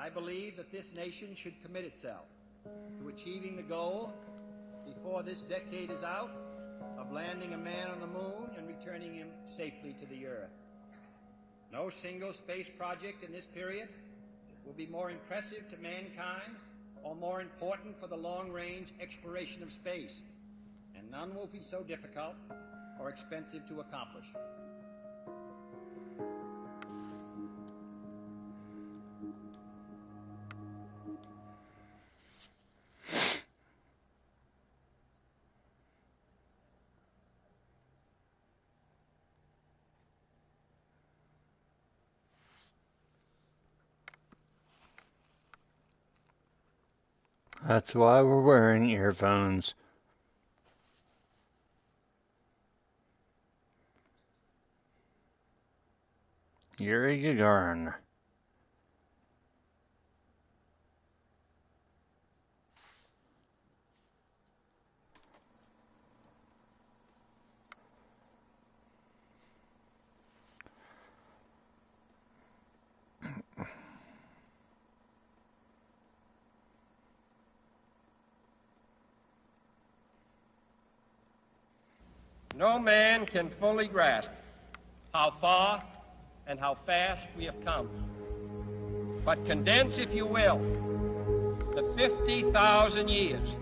I believe that this nation should commit itself to achieving the goal, before this decade is out, of landing a man on the moon and returning him safely to the Earth. No single space project in this period will be more impressive to mankind or more important for the long-range exploration of space, and none will be so difficult or expensive to accomplish. That's why we're wearing earphones. Yuri Gagarin. No man can fully grasp how far and how fast we have come. But condense, if you will, the 50,000 years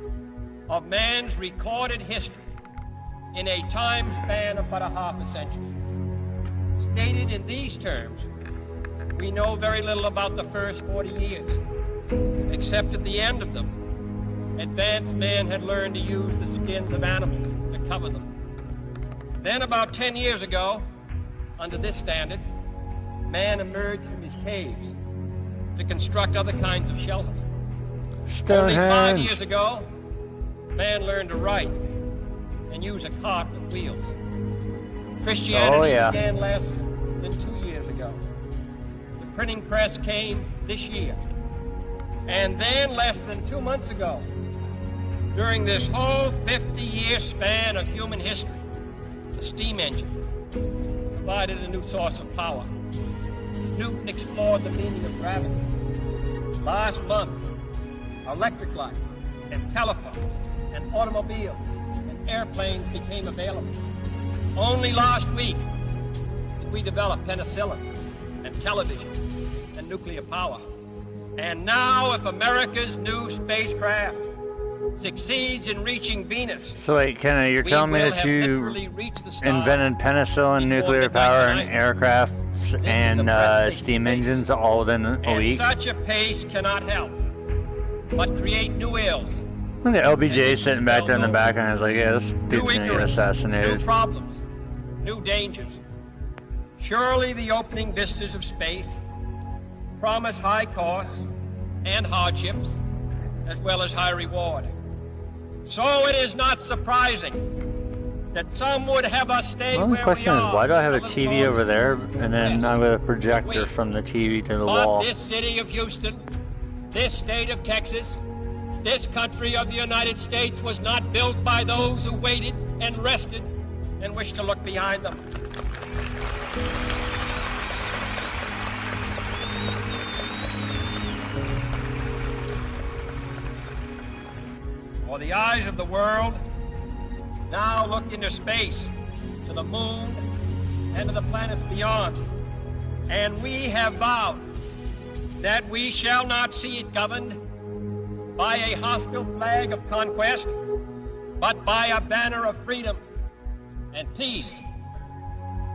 of man's recorded history in a time span of but a half a century. Stated in these terms, we know very little about the first 40 years, except at the end of them, advanced man had learned to use the skins of animals to cover them. Then about 10 years ago, under this standard, man emerged from his caves to construct other kinds of shelter. Only 5 years ago, man learned to write and use a cart with wheels. Christianity began less than 2 years ago. The printing press came this year. And then less than 2 months ago, during this whole 50-year span of human history, the steam engine provided a new source of power. Newton explored the meaning of gravity. Last month, electric lights and telephones and automobiles and airplanes became available. Only last week did we develop penicillin and television and nuclear power. And now, if America's new spacecraft succeeds in reaching Venus. So wait, Kenny, you're telling me that you invented penicillin, nuclear power, and aircraft and steam engines all within a week? Such a pace cannot help but create new ills. Look at LBJ sitting back there in the background. I was like, yeah, this dude's gonna get assassinated. New problems, new dangers. Surely the opening vistas of space promise high costs and hardships, as well as high reward. So it is not surprising that some would have us stay where we are. The question is, why do I have a TV over there, and then I've got a projector from the TV to the wall? This city of Houston, this state of Texas, this country of the United States was not built by those who waited and rested and wished to look behind them. For the eyes of the world now look into space, to the moon, and to the planets beyond. And we have vowed that we shall not see it governed by a hostile flag of conquest, but by a banner of freedom and peace.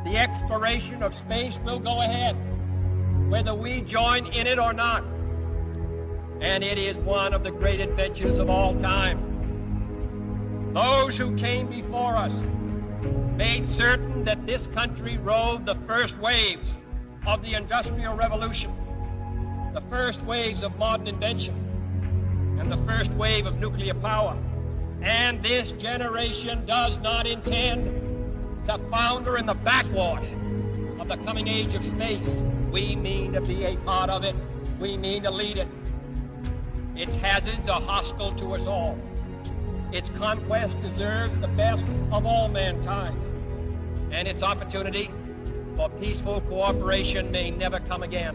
The exploration of space will go ahead, whether we join in it or not. And it is one of the great adventures of all time. Those who came before us made certain that this country rode the first waves of the Industrial Revolution, the first waves of modern invention, and the first wave of nuclear power. And this generation does not intend to founder in the backwash of the coming age of space. We mean to be a part of it. We mean to lead it. Its hazards are hostile to us all. Its conquest deserves the best of all mankind. And its opportunity for peaceful cooperation may never come again.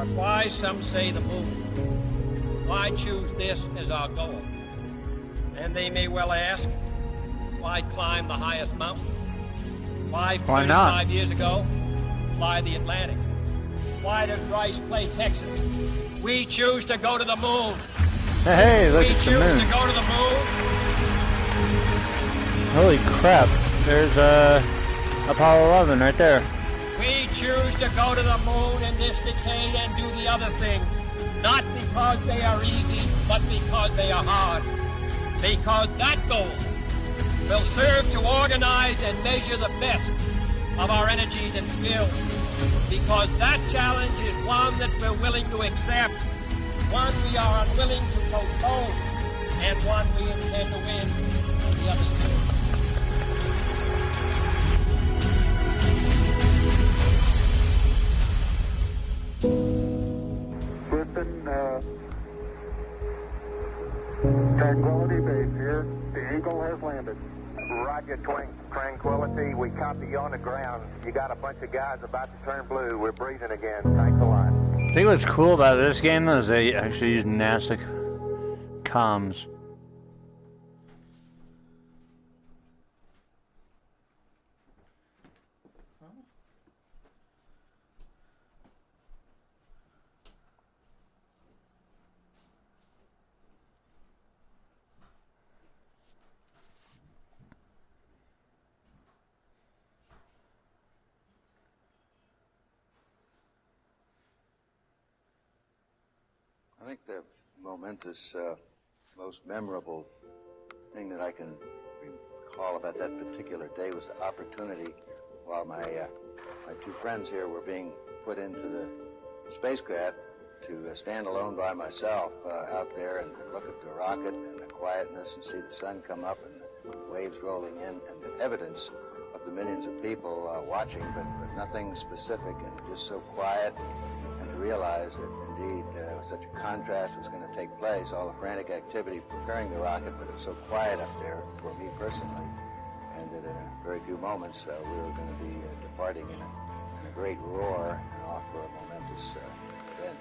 But why, some say, the moon? Why choose this as our goal? And they may well ask, why climb the highest mountain? Why 35 years ago, fly the Atlantic? Why does Rice play Texas? We choose to go to the moon. Hey, look at the moon. We choose to go to the moon. Holy crap. There's Apollo 11 right there. We choose to go to the moon in this decade and do the other things. Not because they are easy, but because they are hard. Because that goal will serve to organize and measure the best of our energies and skills. Because that challenge is one that we're willing to accept, one we are unwilling to postpone, and one we intend to win on the other side. Houston, Tranquility Base here. The Eagle has landed. Roger, Tranquility. We copy you on the ground. You got a bunch of guys about to turn blue. We're breathing again. Thanks a lot. I think what's cool about this game is they actually use NASA comms. I think the momentous, most memorable thing that I can recall about that particular day was the opportunity while my two friends here were being put into the spacecraft to stand alone by myself out there and look at the rocket and the quietness and see the sun come up and the waves rolling in and the evidence of the millions of people watching, but nothing specific and just so quiet, and to realize that indeed such a contrast was going to take place, all the frantic activity preparing the rocket, but it was so quiet up there for me personally, and that in a very few moments we were going to be departing in a great roar and off for a momentous event.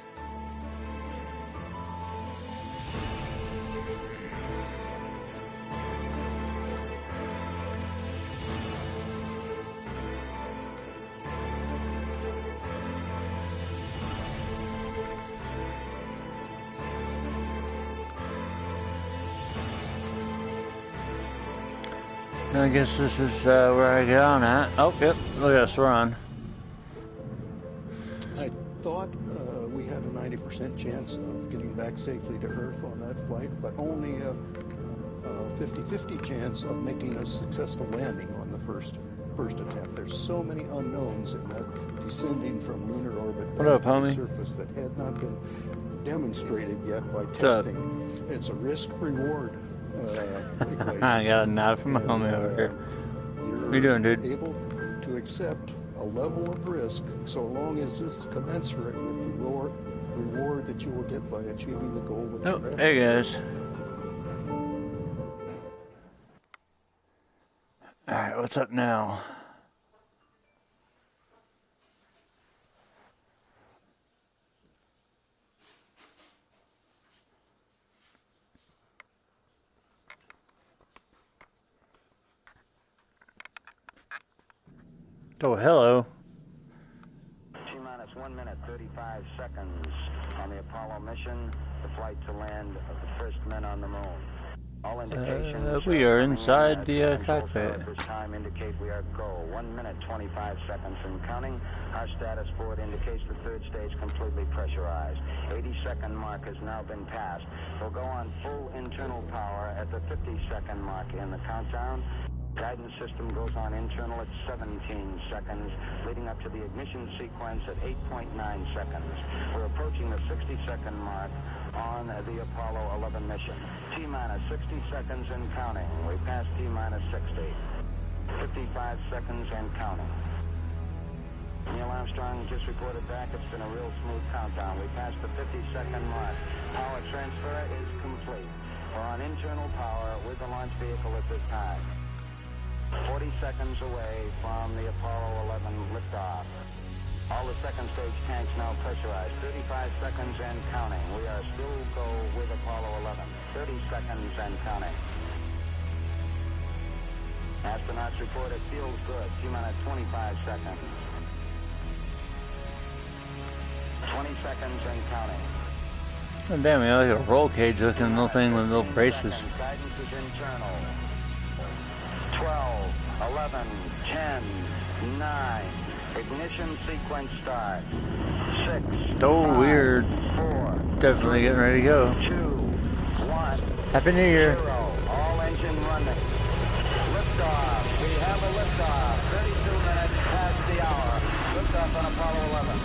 I guess this is where I get on at. Oh, yep, look at us, we're on. I thought we had a 90% chance of getting back safely to Earth on that flight, but only a 50-50 chance of making a successful landing on the first attempt. There's so many unknowns in that descending from lunar orbit What up, to the homie? surface that had not been demonstrated yet by testing. It's a risk-reward equation. I got a nod from my homie over here. What you doing, dude? Able to accept a level of risk so long as it's commensurate with the reward that you will get by achieving the goal with Oh, your hey guys. Alright, what's up now? Oh, hello. T-minus 1 minute, 35 seconds on the Apollo mission, the flight to land of the first men on the moon. All indications we are inside the control cockpit. tower at this time indicate we are go. 1 minute, 25 seconds and counting. Our status board indicates the third stage completely pressurized. 80-second mark has now been passed. We'll go on full internal power at the 50-second mark in the countdown. Guidance system goes on internal at 17 seconds, leading up to the ignition sequence at 8.9 seconds. We're approaching the 60-second mark on the Apollo 11 mission. T-minus 60 seconds and counting. We passed T-minus 60. 55 seconds and counting. Neil Armstrong just reported back. It's been a real smooth countdown. We passed the 50-second mark. Power transfer is complete. We're on internal power with the launch vehicle at this time. 40 seconds away from the Apollo 11 liftoff. All the second stage tanks now pressurized. 35 seconds and counting. We are still go with Apollo 11. 30 seconds and counting. Astronauts report it feels good. T-minus 25 seconds. 20 seconds and counting. Oh, damn, we have like a roll cage looking little thing with little braces. Guidance is internal. 12, 11, 10, 9. Ignition sequence start. 6. So 5, weird. 4. Definitely getting ready to go. 2, 1. Happy New Year. 0. All engine running. Liftoff. We have a liftoff. 32 minutes past the hour. Liftoff on Apollo 11.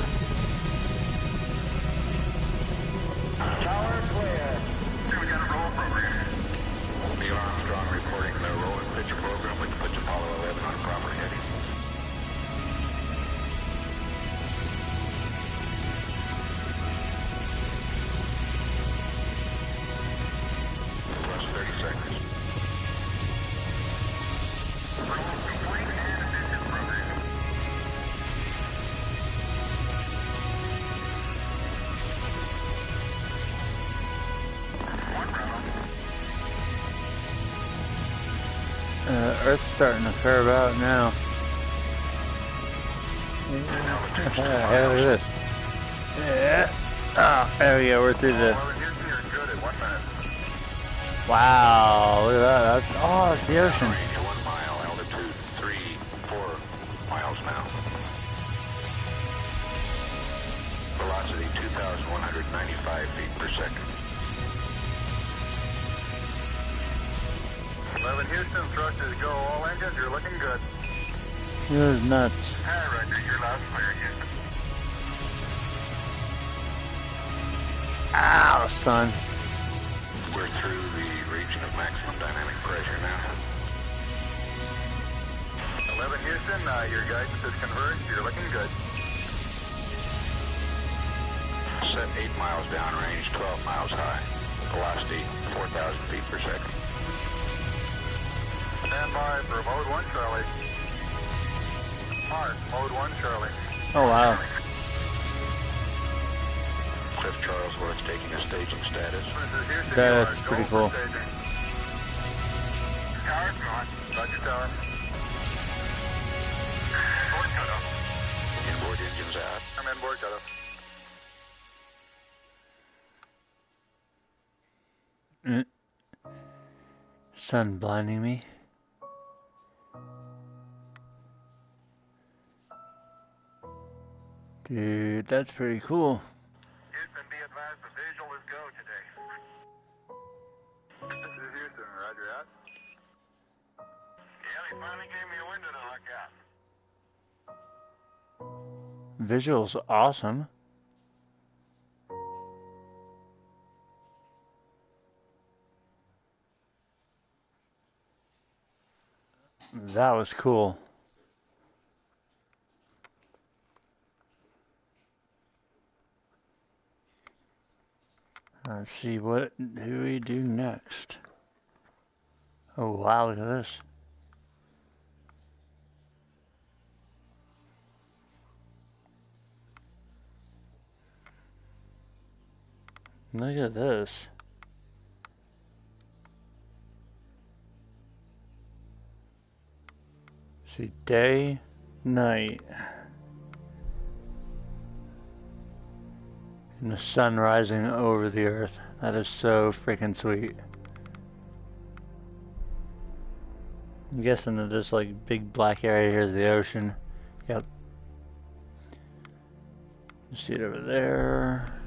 Tower clear. We got a roll program. Neil Armstrong reporting the roll and pitch program, which puts Apollo 11 on proper heading. Plus 30 seconds. Roll complete and ignition program. One round. Earth's starting to curve out now. Hey, look at this. Yeah. Oh, there we go. We're through the. Well, here's here good at 1 minute. Wow, look at that. That's, oh, it's the ocean. Range 1 mile, altitude 3, 4 miles now. Velocity 2,195 feet per second. 11 Houston, thrusters go. All engines, you're looking good. It was nuts. Hi, Roger, you're loud and clear, Houston. Ow, son. We're through the region of maximum dynamic pressure now. 11 Houston, your guidance is converged. You're looking good. Set 8 miles downrange, 12 miles high. Velocity 4,000 feet per second. Stand by for mode 1, Charlie. Mark, mode 1, Charlie. Oh, wow. Cliff Charlesworth taking a staging status. That's pretty cool. Tower's gone. Roger, tower. Board cutoff. Inboard engines out. I'm in board cutoff. Sun blinding me. Dude, that's pretty cool. Houston, be advised the visual is go today. This is Houston, roger out. Yeah, they finally gave me a window to look at. Visual's awesome. That was cool. Let's see, what do we do next? Oh wow, look at this. Look at this. See, day, night. And the sun rising over the earth. That is so freaking sweet. I'm guessing that this like big black area here is the ocean. Yep. You see it over there.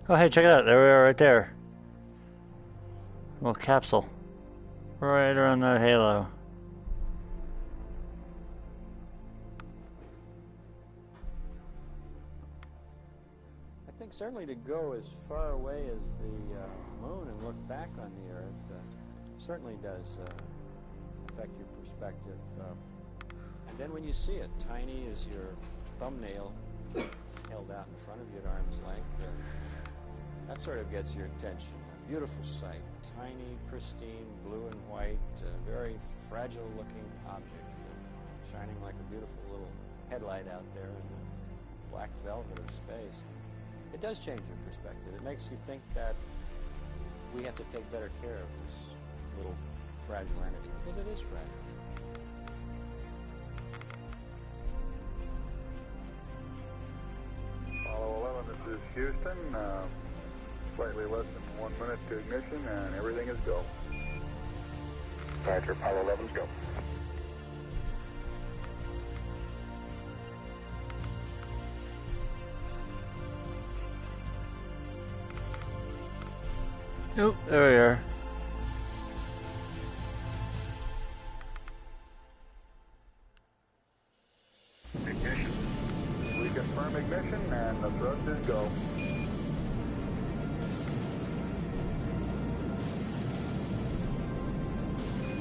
Oh hey, check it out. There we are right there. Little capsule. Right around that halo. I think certainly to go as far away as the moon and look back on the Earth certainly does affect your perspective. And then when you see it, tiny as your thumbnail held out in front of you at arm's length, that sort of gets your attention. A beautiful sight, tiny, pristine, blue and white, very fragile looking object, shining like a beautiful little headlight out there in the black velvet of space. It does change your perspective. It makes you think that we have to take better care of this little fragile entity, because it is fragile. Apollo 11, this is Houston. Slightly less than 1 minute to ignition, and everything is go. Roger, Apollo 11's go. Nope, there we are. Ignition. We confirm ignition, and the thrust is go.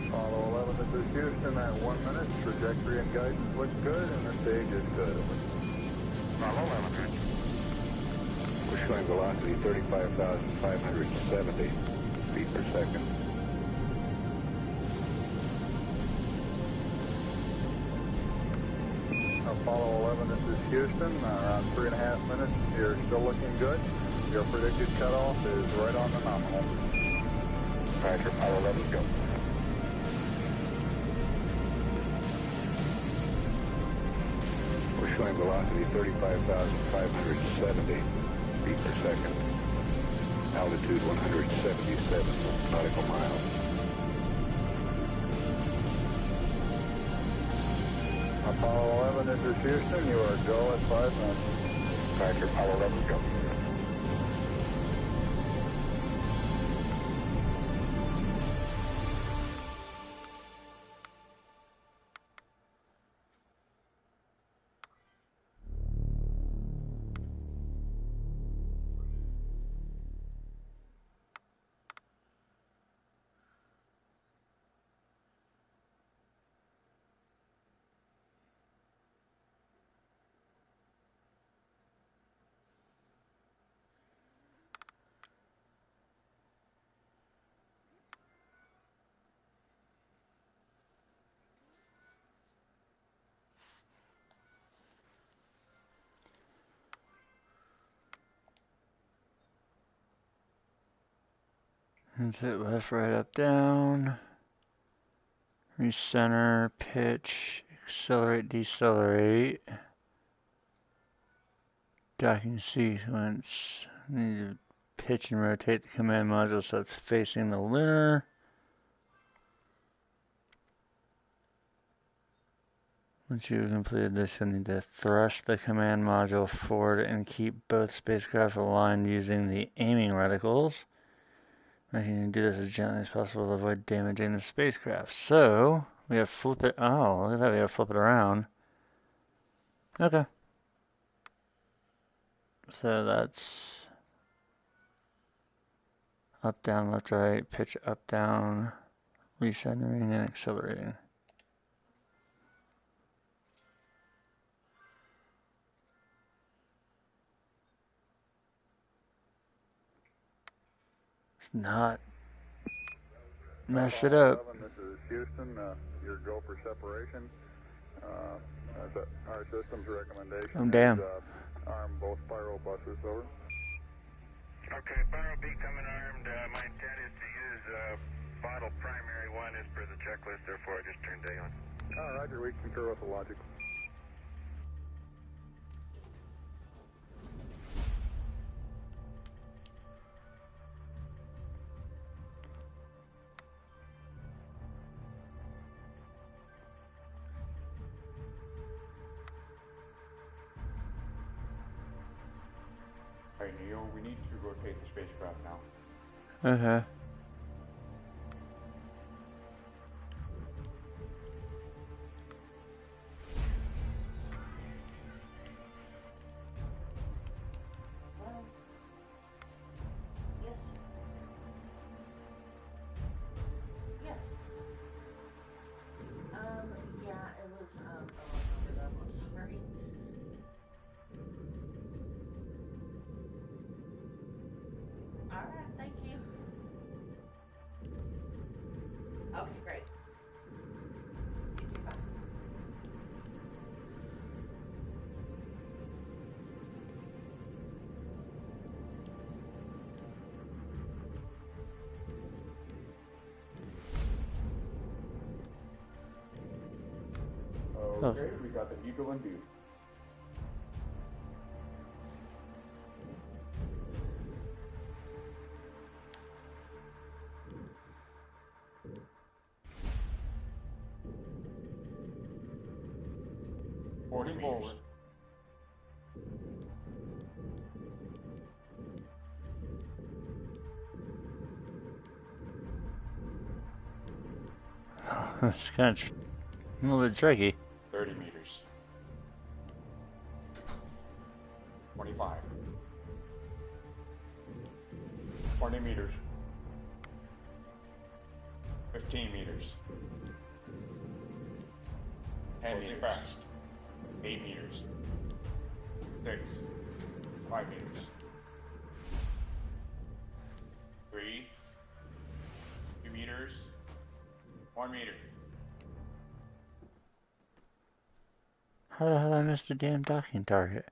Apollo 11, this is Houston at 1 minute. Trajectory and guidance looks good, and the stage is good. Apollo 11. We're showing velocity 35,570 feet per second. Apollo 11, this is Houston. Around 3.5 minutes. You're still looking good. Your predicted cutoff is right on the nominal. Roger, Apollo 11's go. We're showing velocity 35,570 feet per second. Altitude 177 nautical miles. Apollo 11, this is Houston. You are go at 5 minutes. Roger, Apollo 11 go. That's it, left, right, up, down. Recenter, pitch, accelerate, decelerate. Docking sequence. Need to pitch and rotate the command module so it's facing the lunar. Once you've completed this, you'll need to thrust the command module forward and keep both spacecraft aligned using the aiming reticles. Making you do this as gently as possible to avoid damaging the spacecraft. So, we have to flip it. Oh, look at that. We have to flip it around. Okay. So that's up, down, left, right, pitch, up, down, recentering, and accelerating. Not mess it up. This is Houston. Your go for separation. Our system's recommendation Oh, damn. is arm both spiral buses. Over. Okay, spiral B coming armed. My intent is to use bottle primary one as per the checklist, therefore I just turned day on. Roger, we concur with the logic. Alright, Neo, we need to rotate the spacecraft now. Okay. Okay, great. You too, bye. Okay, we got the Eagle in view. Moving forward. It's kind of a little bit tricky. 30 meters. 25. 20 meters. 15 meters. 10 meters. Fast. 8 meters. 6. 5 meters. 3. 2 meters. 1 meter. How the hell I missed the damn docking target?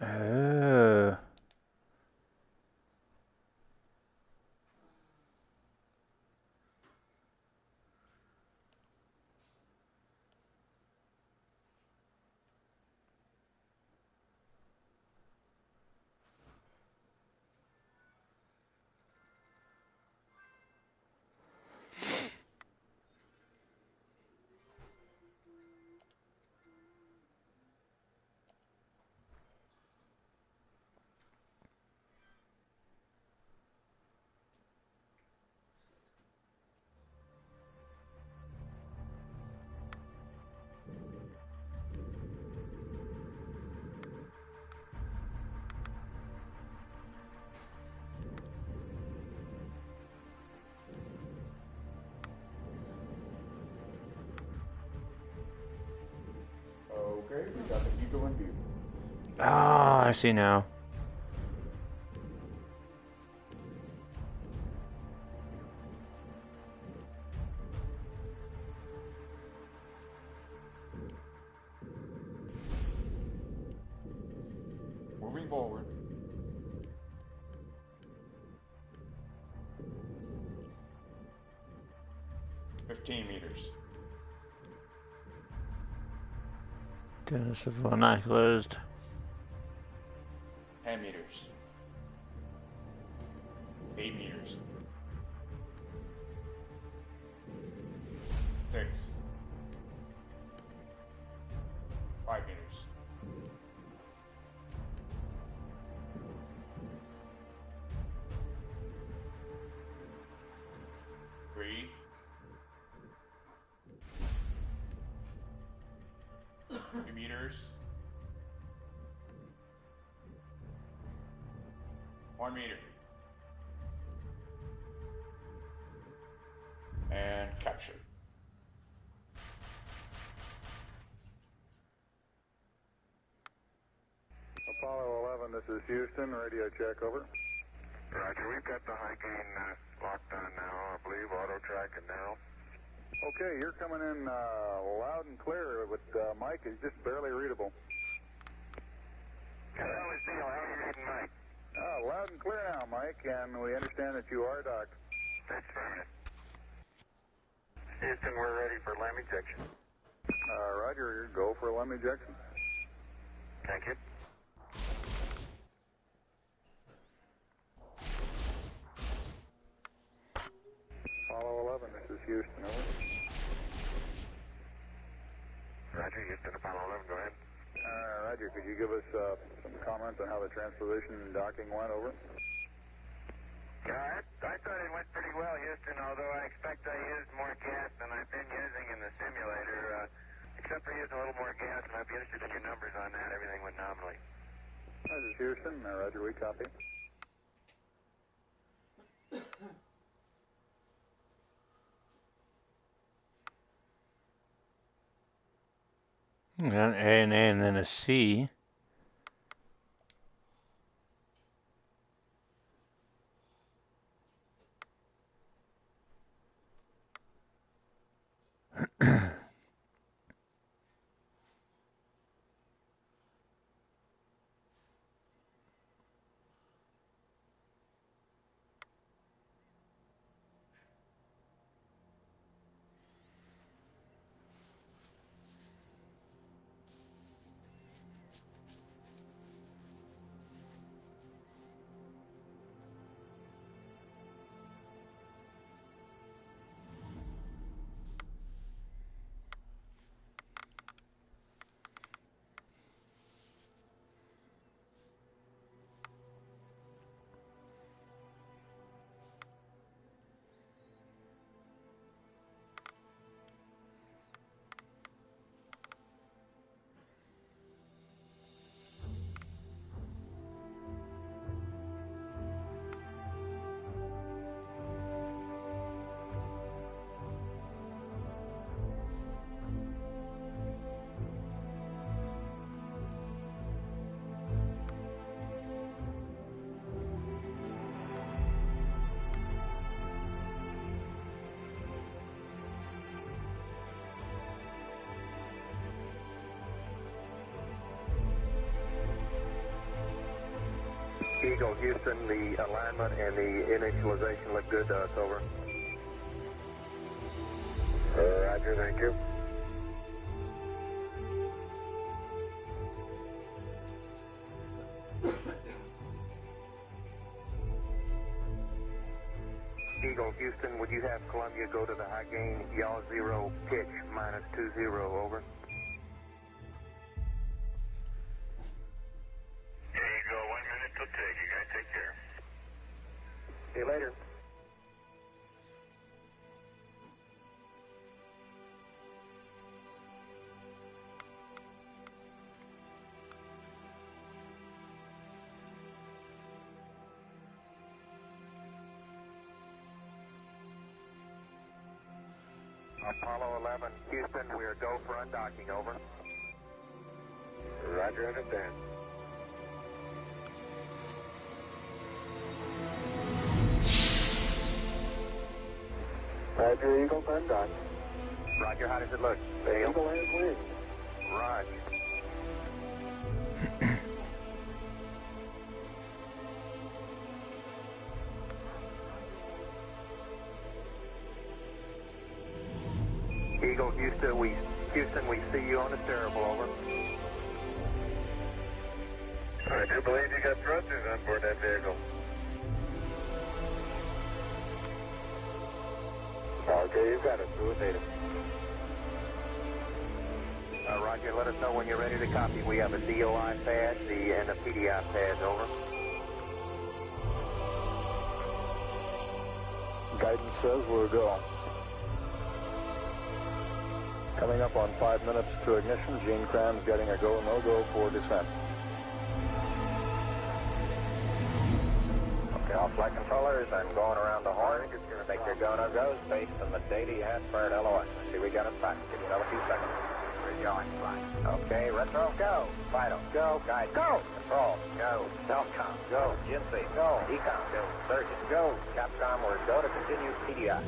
Oh. Okay, we got the Eagle in view. Ah, I see now. Moving forward. $15 meters. This is one I closed. 10 meters. 8 meters. 6. 5 meters. 3. 2 meters. 1 meter. And capture. Apollo 11, this is Houston. Radio check, over. Roger, we've got the high gain locked on now, I believe. Auto tracking now. Okay, you're coming in loud and clear, but Mike is just barely readable. How is Neil? How are you reading, Mike? Loud and clear now, Mike, and we understand that you are docked. That's right. Houston, we're ready for LEM ejection. Roger, go for LEM ejection. Thank you. Apollo 11, this is Houston, over. Roger, Houston, Apollo 11, go ahead. Roger, could you give us some comments on how the transposition and docking went, over? Yeah, I thought it went pretty well, Houston, although I expect I used more gas than I've been using in the simulator. Except for using a little more gas, and I'd be interested in your numbers on that. Everything went nominally. This is Houston. Roger, we copy. Got an A, an A, and then a C. Eagle, Houston, the alignment and the initialization look good to us, over. Roger, thank you. Eagle, Houston, would you have Columbia go to the high gain, yaw 0, pitch -20, over? Here you go, 1 minute till take. You guys take care. See you later. Apollo 11, Houston, we are go for undocking, over. Roger, understand. Roger, Eagle, undock. Roger, how does it look? The Eagle has wings. Roger. Eagle, Houston, we see you on the steerable, over. I do believe you got thrusters on board that vehicle. Okay, you got it. Do it, data. Roger, let us know when you're ready to copy. We have a DOI pad and a PDI pad, over. Guidance says we're go. Coming up on 5 minutes to ignition. Gene Kranz getting a go, no-go for descent. Okay, all flight controllers, I'm going around the horn. Make your go, no-goes based on the data you had prior to LOS. See, we got it back. Give you another few seconds. We're going, fine. Okay, retro, go. Vital, go. Guide, go. Control, go. Telcom, go. GNC, go. Ecom, go. Surgeon, go. Capcom, we're go to continue PDI.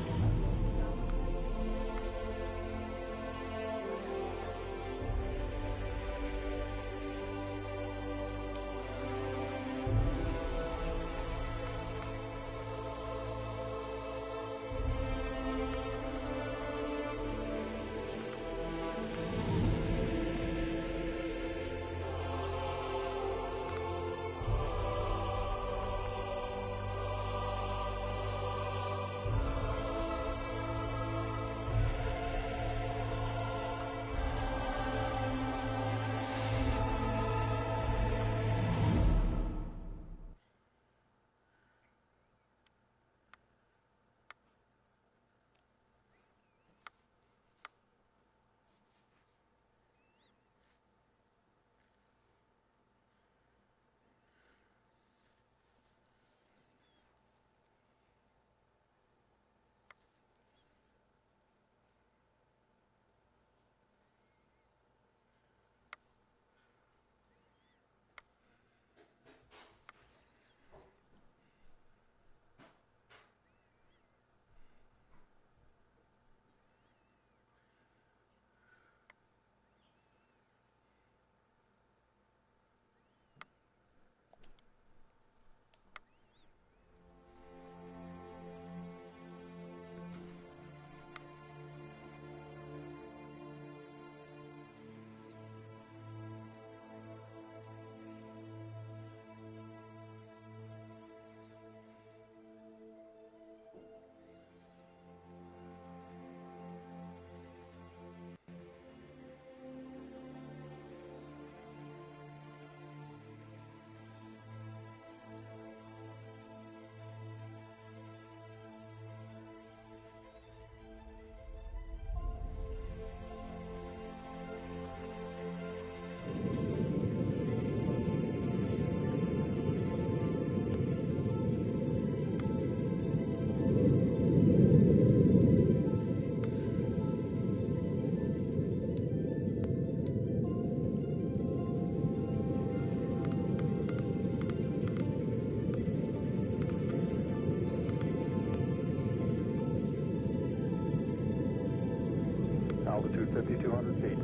Altitude 5,200 feet.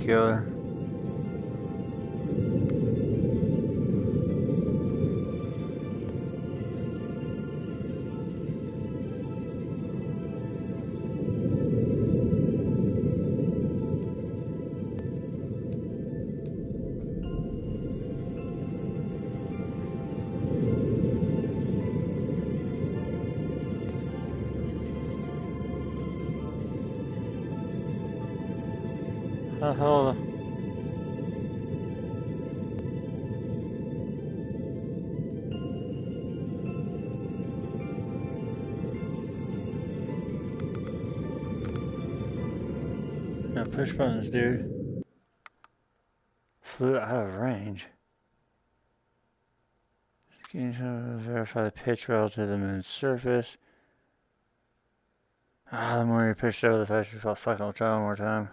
killer. Hold on. Now push buttons, dude. Flew out of range. Verify the pitch relative to the moon's surface. The more you pitched over, the faster you fall. Fucking, I'll try one more time.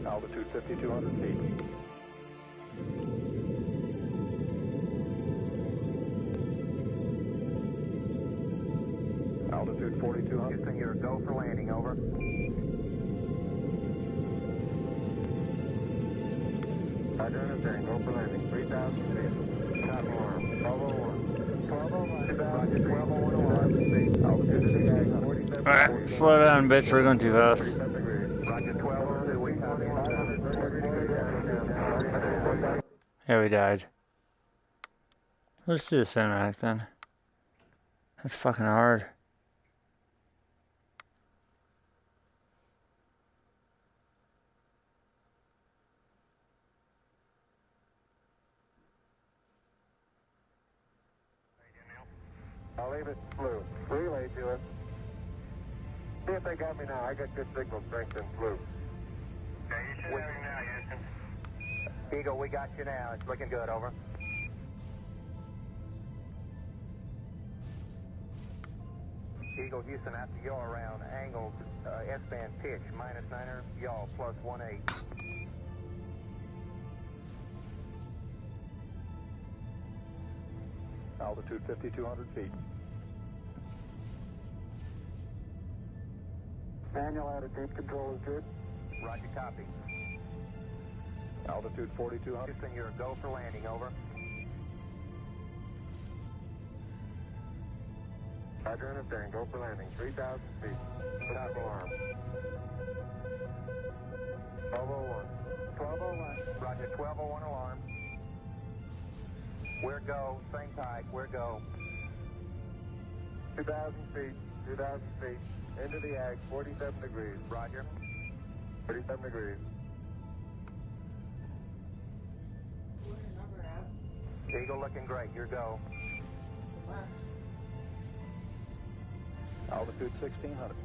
Altitude 5,200 feet. Altitude 4,200. Houston, you're go for landing, over. Roger, understand, go for landing. 3,000 feet. Top alarm. 1201. 1201. Roger, 1201 alarm. Altitude to the ag. 47. Alright, slow down, bitch. We're going too fast. Roger, 1202. We copy. Yeah, we died. Let's do the cinematic then. That's fucking hard. I'll leave it blue. Relay to us. See if they got me now. I got good signal strength in blue. Okay, you should have him now, Houston. Eagle, we got you now. It's looking good, over. Eagle, Houston, after yaw around, angled S-band pitch, -9er, yaw, +18. Altitude 5,200 feet. Manual attitude control is good. Roger, copy. Altitude 4,200. Houston, you're a go for landing, over. Roger, understand. Go for landing. 3,000 feet. Top alarm. 1201. 1201. Roger, 1201 alarm. Where go? Same type. Where go? 2,000 feet. 2,000 feet. Into the ag. 47 degrees. Roger. 47 degrees. Eagle looking great. Your go. Altitude 1,600.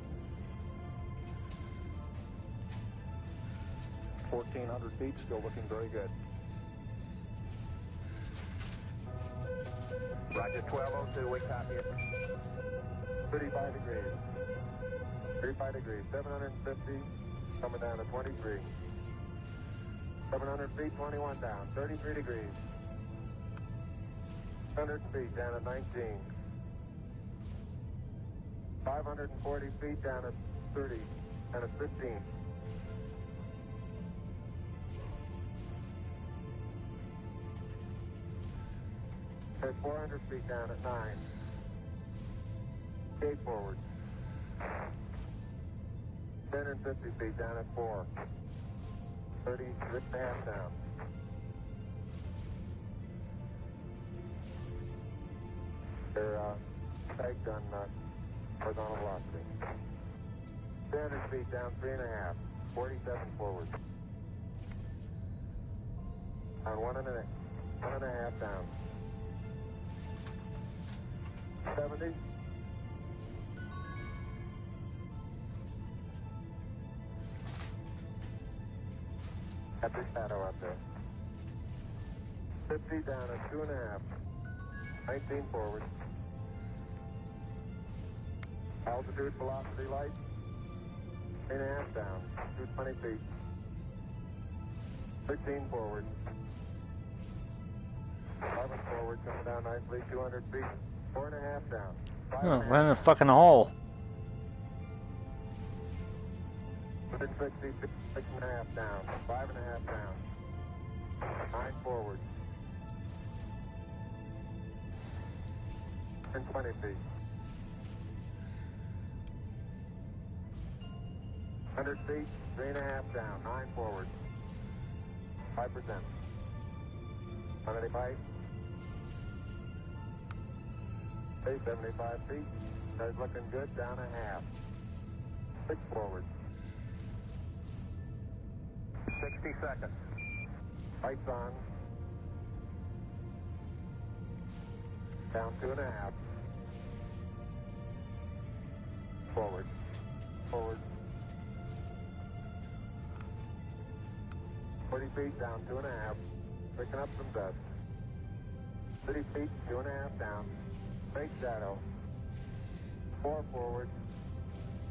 1,400 feet. Still looking very good. Roger, 1202. We copy it. 35 degrees. 35 degrees. 750. Coming down to 23. 700 feet, 21 down. 33 degrees. 100 feet down at 19. 540 feet down at 30. And at 15. At 400 feet down at 9. Gate forward. 1050 feet down at 4. 30, 6.5 down. They're tagged on horizontal velocity. 300 feet down, 3.5. 47 forward. On 1.5 down. 70. Got the shadow up there. 50 down at 2.5. 19 forward. Altitude, velocity, light. 8.5 down. 220 feet. 13 forward. 11 forward, coming down nicely. 200 feet. 4.5 down. Oh, right in the fucking hole. 160 feet. 6.5 down. 5.5 down. 9 forward. 20 feet. 100 feet, 3.5 down, 9 forward. 5%. 185. Stay 75 feet. That's looking good, down a half. 6 forward. 60 seconds. Lights on. Down 2.5. Forward. Forward. 40 feet down 2.5. Picking up some dust. 30 feet, 2.5 down. Straight shadow. 4 forward.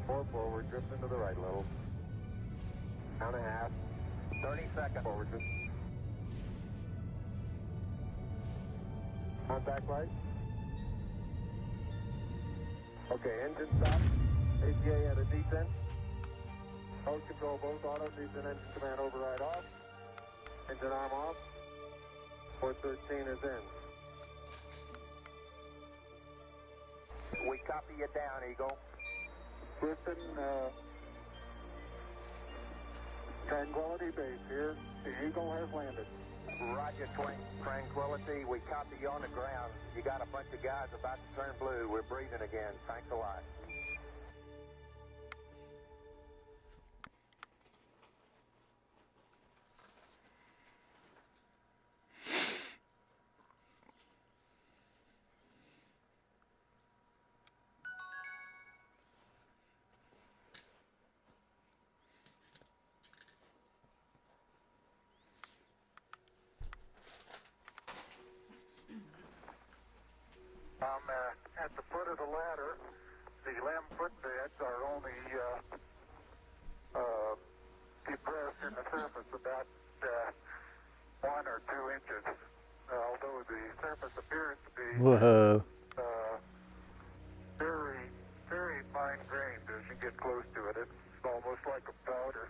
4 forward. Drift into the right a little. Down a half. 30 seconds. Forward. Contact light. Okay, engine stop. ATA at a descent. Mode control both auto. Descent engine command override off. Engine arm off. 413 is in. We copy you down, Eagle. Griffin, Tranquility Base here. The Eagle has landed. Roger, Tranquility. We copy you on the ground. You got a bunch of guys about to turn blue. We're breathing again. Thanks a lot. At the foot of the ladder, the limb footbeds are only depressed in the surface about 1 or 2 inches, although the surface appears to be Whoa. very, very fine-grained as you get close to it. It's almost like a powder.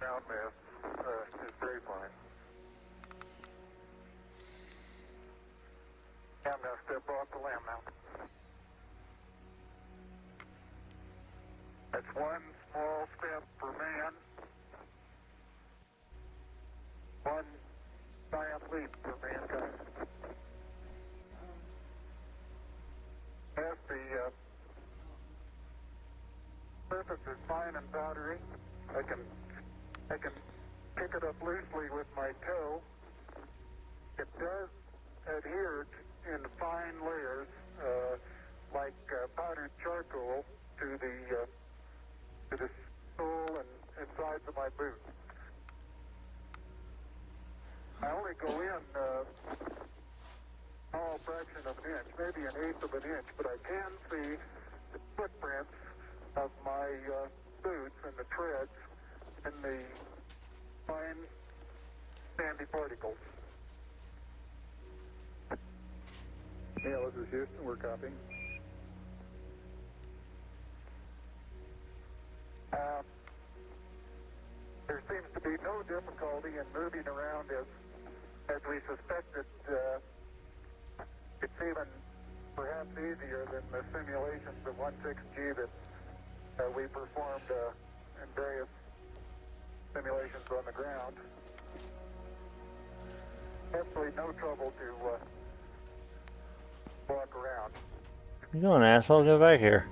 Ground mass is very fine. I'm going to step off the limb now. That's 1 small step for man, 1 giant leap for mankind. As the surface is fine and powdery, I can pick it up loosely with my toe. It does adhere in fine layers, like powdered charcoal, to the sole and sides of my boot. I only go in a small fraction of an inch, maybe an eighth of an inch, but I can see the footprints of my boots and the treads and the fine sandy particles. Yeah, this is Houston. We're copying. There seems to be no difficulty in moving around as we suspected. It's even perhaps easier than the simulations of 16G that we performed in various simulations on the ground. Absolutely no trouble to walk around. You going, asshole? Get back here.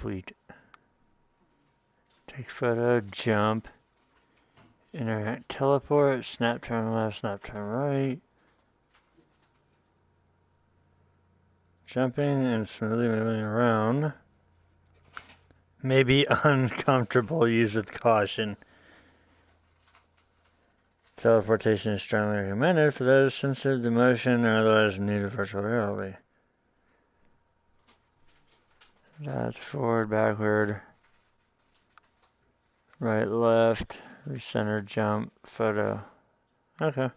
Sweet. Take photo, jump, interact, teleport, snap turn left, snap turn right. Jumping and smoothly moving around. May be uncomfortable, use with caution. Teleportation is strongly recommended for those sensitive to motion or otherwise new to virtual reality. That's forward, backward, right, left, recenter, jump, photo. Okay.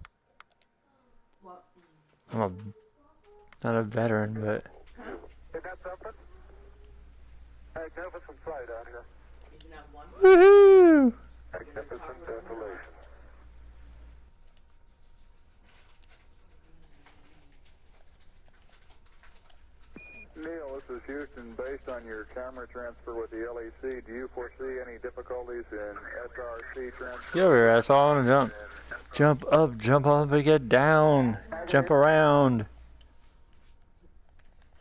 I'm not a veteran, but... Isn't that something? Magnificent sight out here. You can have one. Woohoo! Magnificent desolation. Neil, this is Houston. Based on your camera transfer with the LEC, do you foresee any difficulties in SRC transfer? Get over here, that's all I want to jump. Jump up and get down. Jump around.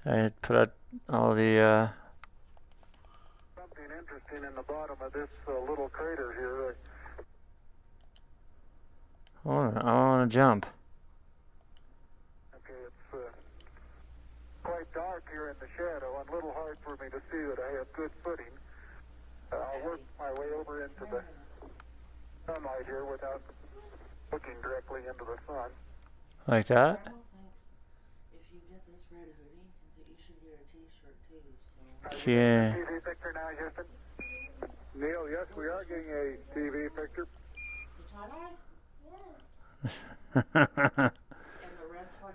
I put out all the, Something interesting in the bottom of this little crater here. I want to jump. Okay, it's quite dark here in the shadow and a little hard for me to see that I have good footing. I'll work my way over into the sunlight here without looking directly into the sun. Like that? If you get this red hoodie, you should get a t-shirt too. So. Yeah. TV picture now, Houston? Neil, yes, we are getting a TV picture.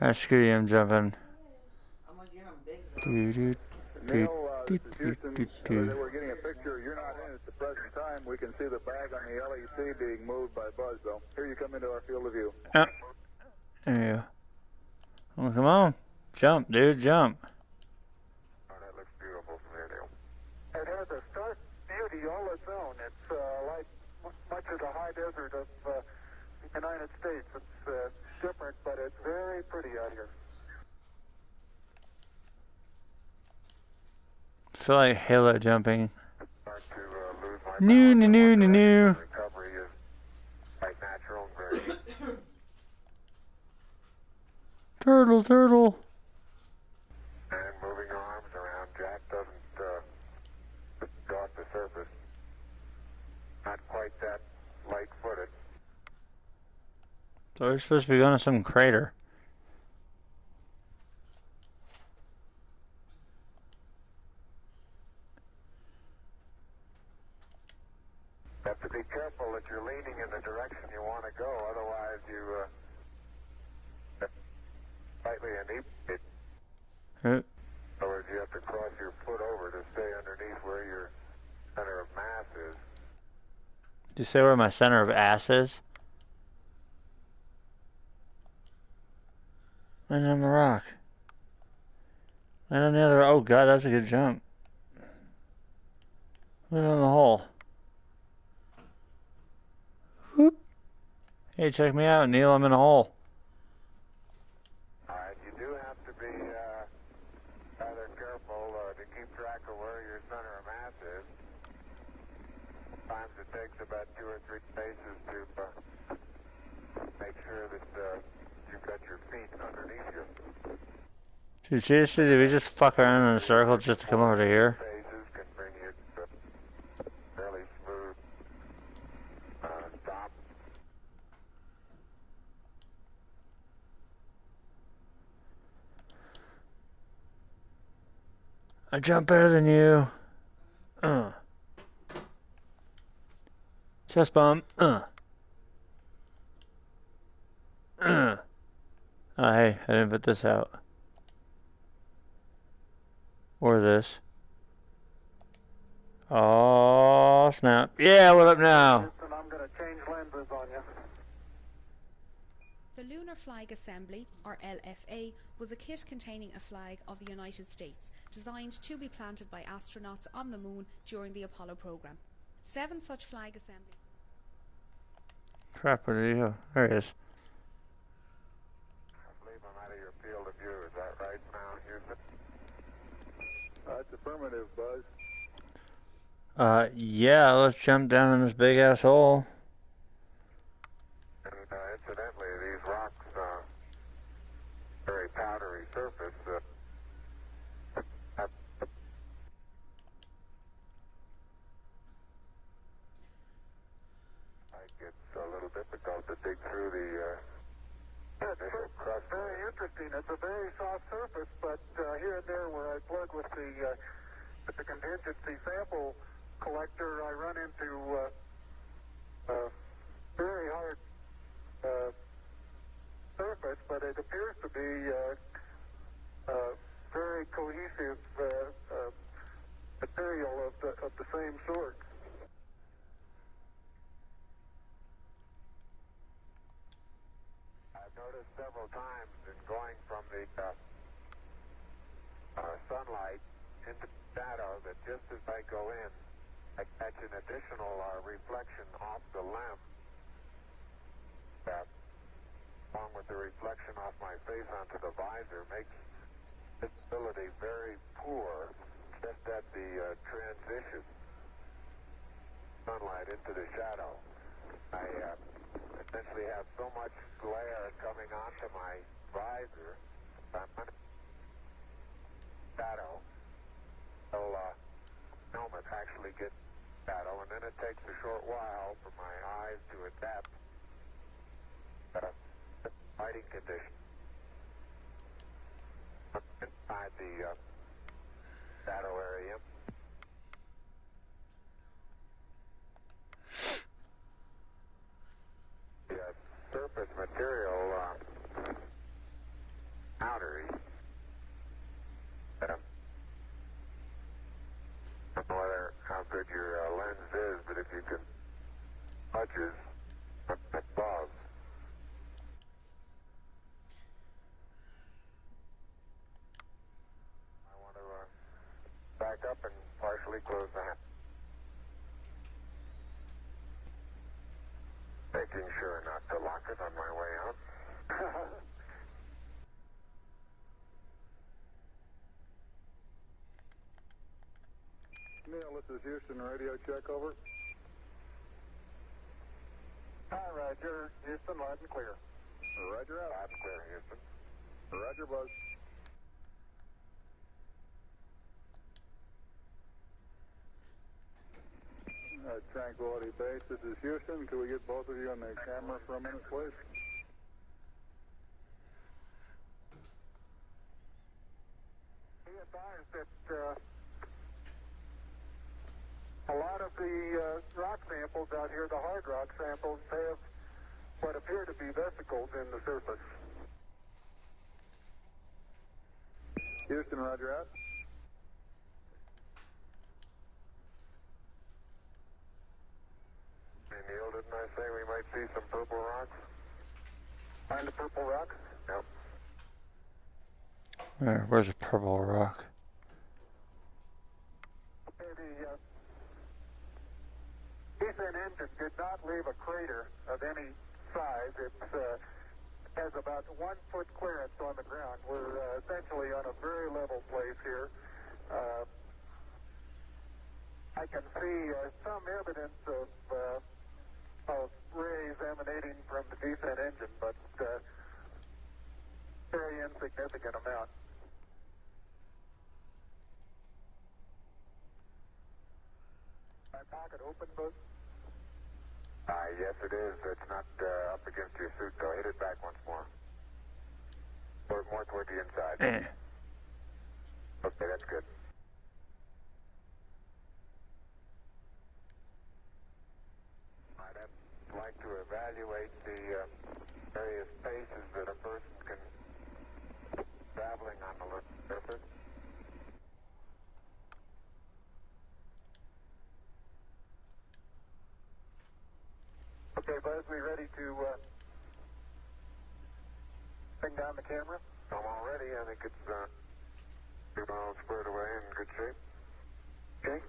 Alright, screw you, I'm jumping. I'm gonna get them big though. Neil, this is Houston. We're getting a picture. You're not in at the present time. We can see the bag on the LEC being moved by Buzz, though. Here you come into our field of view. There you go. Well, come on. Jump, dude, jump. Oh, that looks beautiful from here, Neil. It has a stark beauty all its own. It's like much of the high desert of the United States. It's different, but it's very pretty out here. I feel like halo jumping. New. Recovery is quite natural and very Turtle. and moving your arms around. Jack doesn't go off the surface. Not quite that light-footed. So we're supposed to be going to some crater. You have to be careful that you're leaning in the direction you want to go, otherwise you slightly inebriated. In other words, you have to cross your foot over to stay underneath where your center of mass is. Did you say where my center of ass is? Land on the rock. Land on the other. Oh god, that's a good jump. Land on the hole. Whoop. Hey, check me out, Neil. I'm in a hole. Alright, you do have to be rather careful to keep track of where your center of mass is. Sometimes it takes about 2 or 3 paces to make sure that you've got your feet underneath you. Dude, seriously, did we just fuck around in a circle just to come over to here? Phases can bring you to fairly smooth stop. I jump better than you. Chest bump. Oh, hey, I didn't put this out. Or this. Oh, snap. Yeah, what up now? I'm going to change lenses on you. The Lunar Flag Assembly, or LFA, was a kit containing a flag of the United States, designed to be planted by astronauts on the moon during the Apollo program. 7 such flag assemblies. Crap, where did he go? There he is. I believe I'm out of your field of view. Is that right now, Houston? That's affirmative, Buzz. Yeah, let's jump down in this big ass hole. And incidentally, these rocks, very powdery surface, it's a little difficult to dig through the initial crust. Very interesting. It's a very soft surface, but here and there where I plug with the contingency sample collector, I run into very hard surface, but it appears to be very cohesive material of the same sort. I've noticed several times in going from the sunlight into shadow that just as I go in, I catch an additional reflection off the lens. That, along with the reflection off my face onto the visor, makes visibility very poor just at the transition sunlight into the shadow. I essentially have so much glare coming onto my visor, I'm under shadow, until helmet actually gets shadow, and then it takes a short while for my eyes to adapt to lighting conditions. Inside the shadow area. The surface material, powdery. I don't know how good your lens is, but if you can touches above. I want to back up and partially close the hatch. Making sure not to lock it on my way out. Neil, this is Houston, radio check, over. Hi, Roger. Houston, loud and clear. Roger out. Loud and clear, Houston. Roger, Buzz. Tranquility Base, this is Houston. Could we get both of you on the camera for a minute, please? Be advised that a lot of the rock samples out here, the hard rock samples, have what appear to be vesicles in the surface. Houston, roger out. Hey, Neil, didn't I say we might see some purple rocks? Find the purple rocks? Yep. Where's a purple rock? Okay, the descent engine did not leave a crater of any size. It has about 1 foot clearance on the ground. We're essentially on a very level place here. I can see some evidence of rays emanating from the descent engine, but very insignificant amount. My pocket open, Buzz? Yes, it is. It's not up against your suit, though. Hit it back once more. Or more toward the inside. Okay, that's good. I'd like to evaluate the various paces that a person can traveling on the surface. Okay, Buzz, we ready to bring down the camera? I'm all ready. I think it's all squared away in good shape. Okay.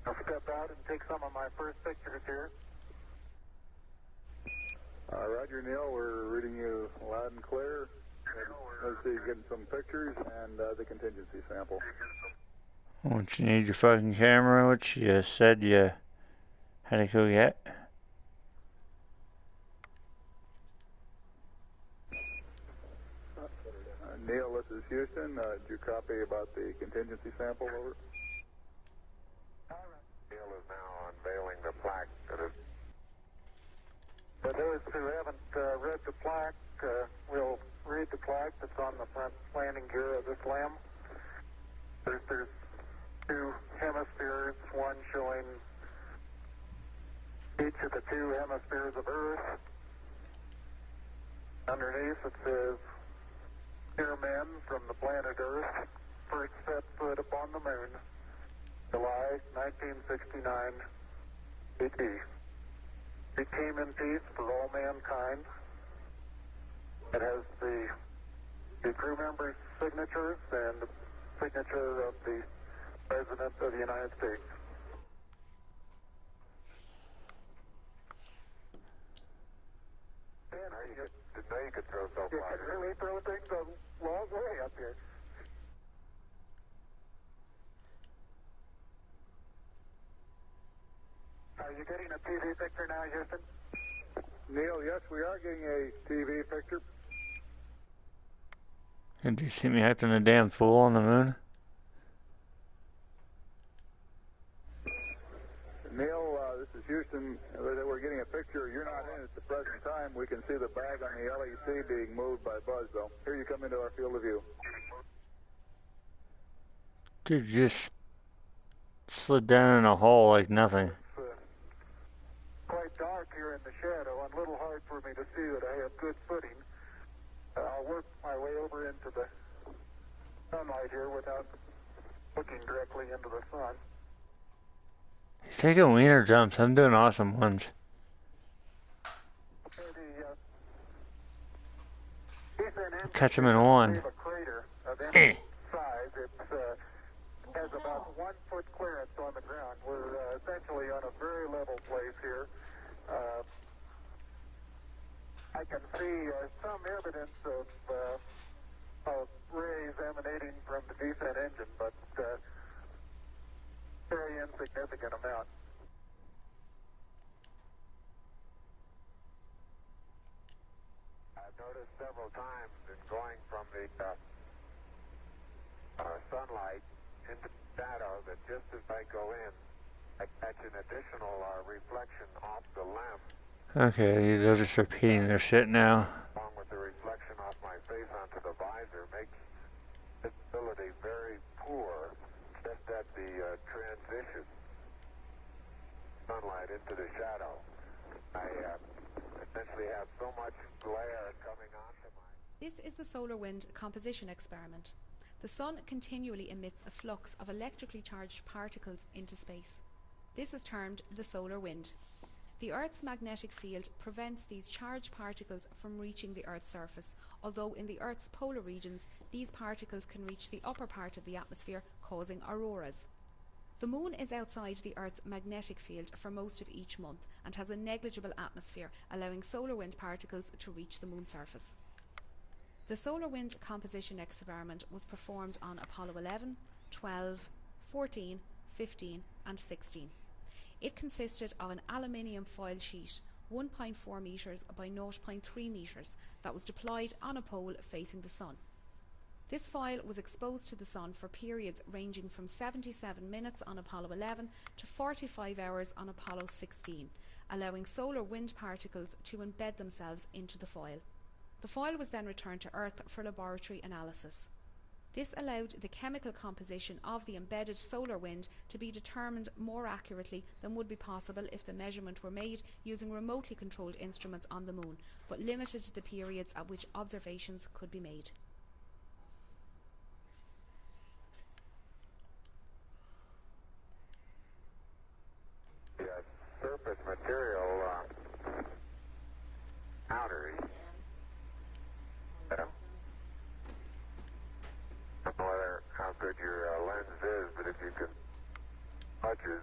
I'll step out and take some of my first pictures here. Roger, Neil. We're reading you loud and clear. Let's see, getting some pictures and the contingency sample. What you need your fucking camera, which you said you had to go get. Neil, this is Houston. Did you copy about the contingency sample? Over. Neil is now unveiling the plaque that is. For those who haven't read the plaque, we'll read the plaque that's on the front landing gear of this LEM. There's two hemispheres, one showing each of the two hemispheres of Earth. Underneath it says, "Dear men from the planet Earth, first set foot upon the moon, July 1969, BT. We came in peace for all mankind." It has the crew members' signatures and the signature of the President of the United States. Didn't know you could throw so far. You can really throw things a long way up here. Are you getting a TV picture now, Houston? Neil, yes, we are getting a TV picture. Did you see me acting a damn fool on the moon? Neil, this is Houston. We're getting a picture. You're not in at the present time. We can see the bag on the LEC being moved by Buzz, though. Here you come into our field of view. Dude, you just slid down in a hole like nothing. It's quite dark here in the shadow and a little hard for me to see that I have good footing. I'll work my way over into the sunlight here without looking directly into the sun. He's taking wiener jumps. I'm doing awesome ones. Catch him in one. A crater of any size. It has about 1 foot clearance on the ground. We're essentially on a very level place here. I can see some evidence of rays emanating from the descent engine, but very insignificant amount. I've noticed several times in going from the sunlight into shadow that just as I go in, I catch an additional reflection off the lamp. Okay, they're just repeating their shit now. Along with the reflection off my face onto the visor makes visibility very poor just at the transition sunlight into the shadow. I essentially have so much glare coming onto my... This is the solar wind composition experiment. The sun continually emits a flux of electrically charged particles into space. This is termed the solar wind. The Earth's magnetic field prevents these charged particles from reaching the Earth's surface, although in the Earth's polar regions, these particles can reach the upper part of the atmosphere, causing auroras. The Moon is outside the Earth's magnetic field for most of each month and has a negligible atmosphere, allowing solar wind particles to reach the Moon's surface. The solar wind composition experiment was performed on Apollo 11, 12, 14, 15 and 16. It consisted of an aluminium foil sheet 1.4 metres by 0.3 metres that was deployed on a pole facing the sun. This foil was exposed to the sun for periods ranging from 77 minutes on Apollo 11 to 45 hours on Apollo 16, allowing solar wind particles to embed themselves into the foil. The foil was then returned to Earth for laboratory analysis. This allowed the chemical composition of the embedded solar wind to be determined more accurately than would be possible if the measurement were made using remotely controlled instruments on the Moon, but limited the periods at which observations could be made. The surface material boundary. I don't know how good your lens is, but if you can touches.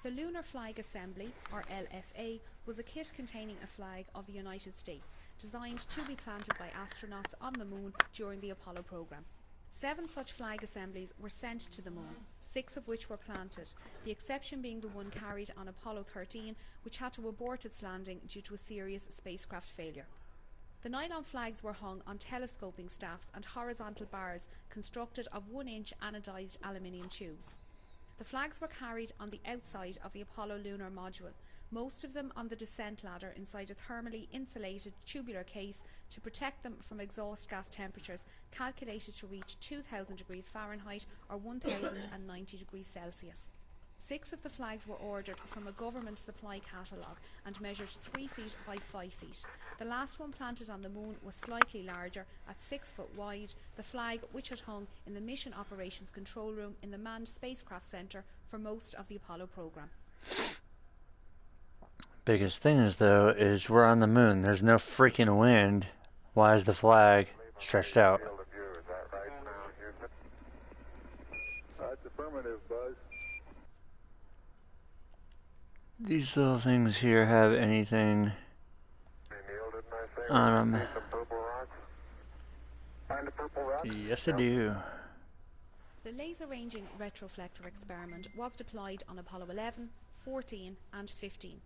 The The Lunar Flag Assembly, or LFA, was a kit containing a flag of the United States, designed to be planted by astronauts on the moon during the Apollo program. 7 such flag assemblies were sent to the moon, 6 of which were planted, the exception being the one carried on Apollo 13, which had to abort its landing due to a serious spacecraft failure. The nylon flags were hung on telescoping staffs and horizontal bars constructed of 1-inch anodized aluminium tubes. The flags were carried on the outside of the Apollo lunar module, most of them on the descent ladder inside a thermally insulated tubular case to protect them from exhaust gas temperatures calculated to reach 2000 degrees Fahrenheit or 1090 degrees Celsius. 6 of the flags were ordered from a government supply catalogue and measured 3 feet by 5 feet. The last one planted on the moon was slightly larger, at 6 foot wide, the flag which had hung in the Mission Operations Control Room in the Manned Spacecraft Center for most of the Apollo program. Biggest thing is, though, is we're on the moon. There's no freaking wind. Why is the flag stretched out? That's affirmative, Buzz. These little things here have anything on them? Yes, I do. The laser ranging retroflector experiment was deployed on Apollo 11, 14 and 15.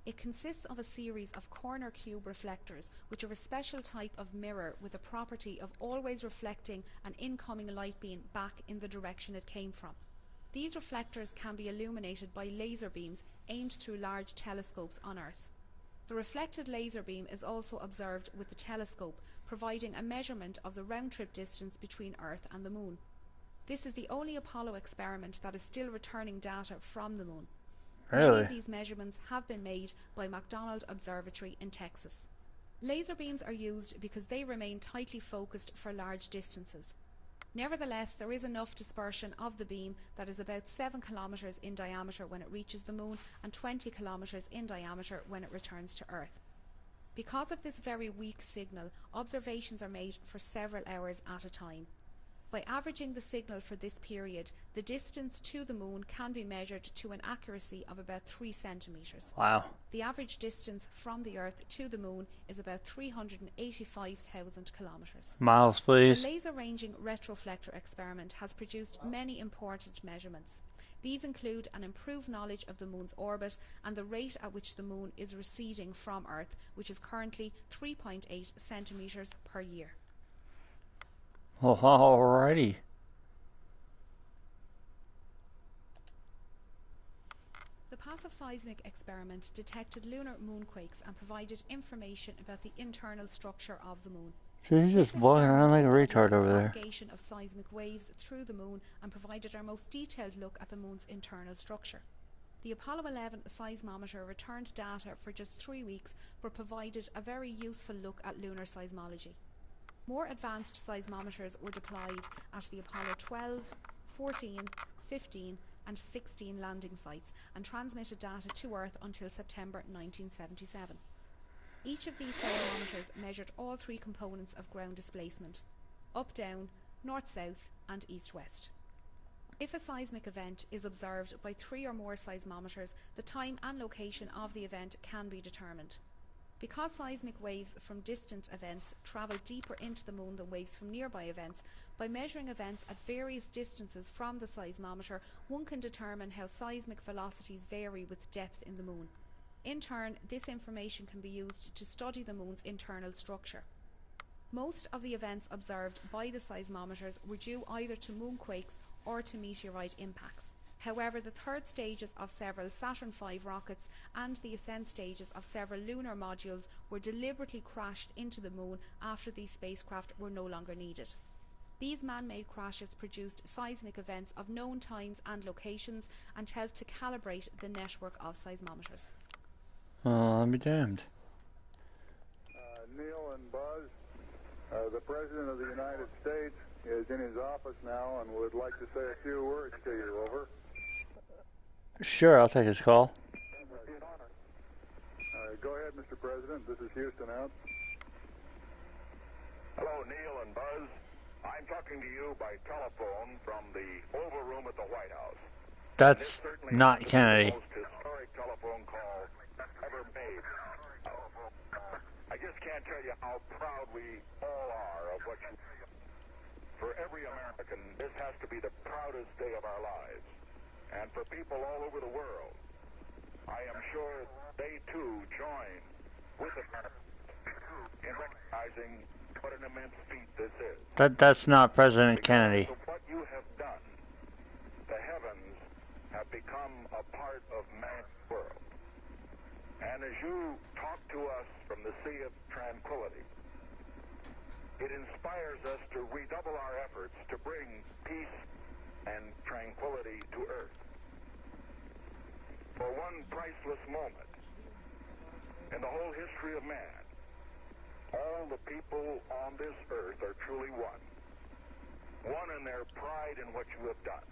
It consists of a series of corner cube reflectors which are a special type of mirror with the property of always reflecting an incoming light beam back in the direction it came from. These reflectors can be illuminated by laser beams aimed through large telescopes on Earth. The reflected laser beam is also observed with the telescope, providing a measurement of the round-trip distance between Earth and the Moon. This is the only Apollo experiment that is still returning data from the Moon. Really? Many of these measurements have been made by McDonald Observatory in Texas. Laser beams are used because they remain tightly focused for large distances. Nevertheless, there is enough dispersion of the beam that is about 7 kilometers in diameter when it reaches the Moon and 20 kilometers in diameter when it returns to Earth. Because of this very weak signal, observations are made for several hours at a time. By averaging the signal for this period, the distance to the Moon can be measured to an accuracy of about 3 centimeters. Wow. The average distance from the Earth to the Moon is about 385,000 kilometers. Miles, please. The laser ranging retroflector experiment has produced many important measurements. These include an improved knowledge of the Moon's orbit and the rate at which the Moon is receding from Earth, which is currently 3.8 centimeters per year. Oh, alrighty. The passive seismic experiment detected lunar moonquakes and provided information about the internal structure of the Moon. So he's just walking around like a retard over there. The propagation of seismic waves through the Moon and provided our most detailed look at the Moon's internal structure. The Apollo 11 seismometer returned data for just 3 weeks, but provided a very useful look at lunar seismology. More advanced seismometers were deployed at the Apollo 12, 14, 15 and 16 landing sites and transmitted data to Earth until September 1977. Each of these seismometers measured all 3 components of ground displacement: up-down, north-south and east-west. If a seismic event is observed by 3 or more seismometers, the time and location of the event can be determined. Because seismic waves from distant events travel deeper into the Moon than waves from nearby events, by measuring events at various distances from the seismometer, one can determine how seismic velocities vary with depth in the Moon. In turn, this information can be used to study the Moon's internal structure. Most of the events observed by the seismometers were due either to moonquakes or to meteorite impacts. However, the third stages of several Saturn V rockets and the ascent stages of several lunar modules were deliberately crashed into the Moon after these spacecraft were no longer needed. These man-made crashes produced seismic events of known times and locations and helped to calibrate the network of seismometers. Oh, I'll be damned. Neil and Buzz, the President of the United States is in his office now and would like to say a few words to you. Over. Sure, I'll take his call. Go ahead, Mr. President. This is Houston out. Hello, Neil and Buzz. I'm talking to you by telephone from the Oval Room at the White House. That's not Kennedy. Most historic telephone call ever made. I just can't tell you how proud we all are of what you. For every American, this has to be the proudest day of our lives. And for people all over the world, I am sure they too join with America in recognizing what an immense feat this is. That's not President Kennedy. Because of what you have done, the heavens have become a part of man's world. And as you talk to us from the Sea of Tranquility, it inspires us to redouble our efforts to bring peace and tranquility to Earth. For one priceless moment in the whole history of man, all the people on this earth are truly one. One in their pride in what you have done,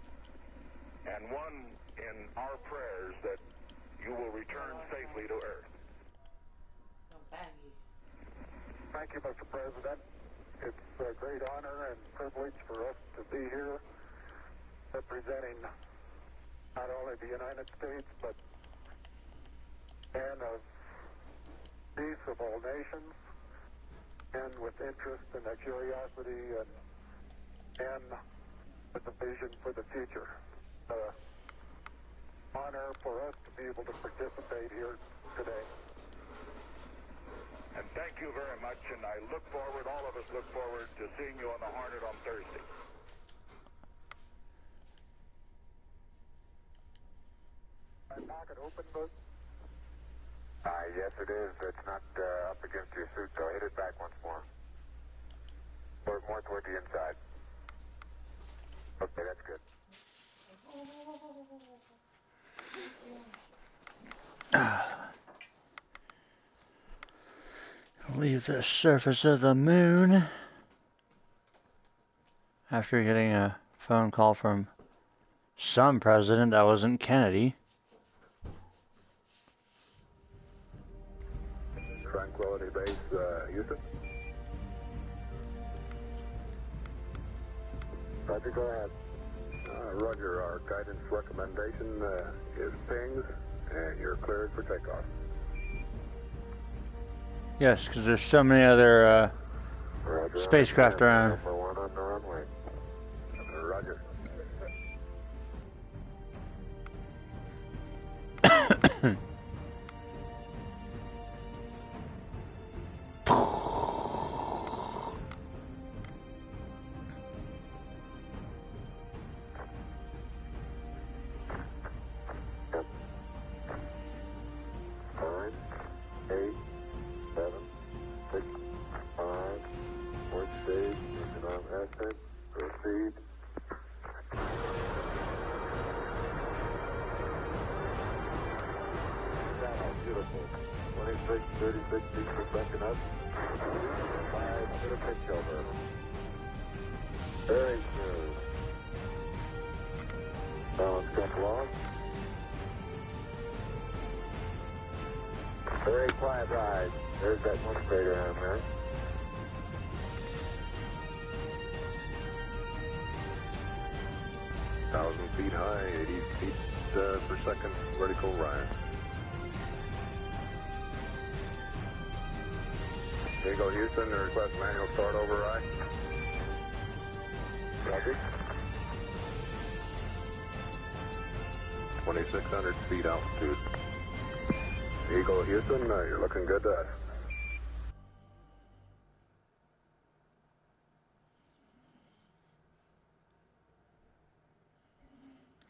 and one in our prayers that you will return safely to Earth. Thank you, Mr. President. It's a great honor and privilege for us to be here representing not only the United States, but men of peace of all nations, and with interest and a curiosity and with a vision for the future. Honor for us to be able to participate here today. And thank you very much, and I look forward, all of us look forward to seeing you on the Hornet on Thursday. My pocket open, but yes, it is. It's not up against your suit, though. Hit it back once more. More toward the inside. Okay, that's good. Leave the surface of the moon. After getting a phone call from some president that wasn't Kennedy. Tranquility Base, Houston. Roger, go ahead. Roger, our guidance recommendation is pings, and you're cleared for takeoff. Yes, because there's so many other Roger, spacecraft around. Number one on the runway. Roger. Very quiet ride. There's that one crater on there. Feet high, 80 feet per second vertical rise. There you go, Houston. Request manual start override. Roger. 2,600 feet altitude. Eagle, Houston, you're looking good to us.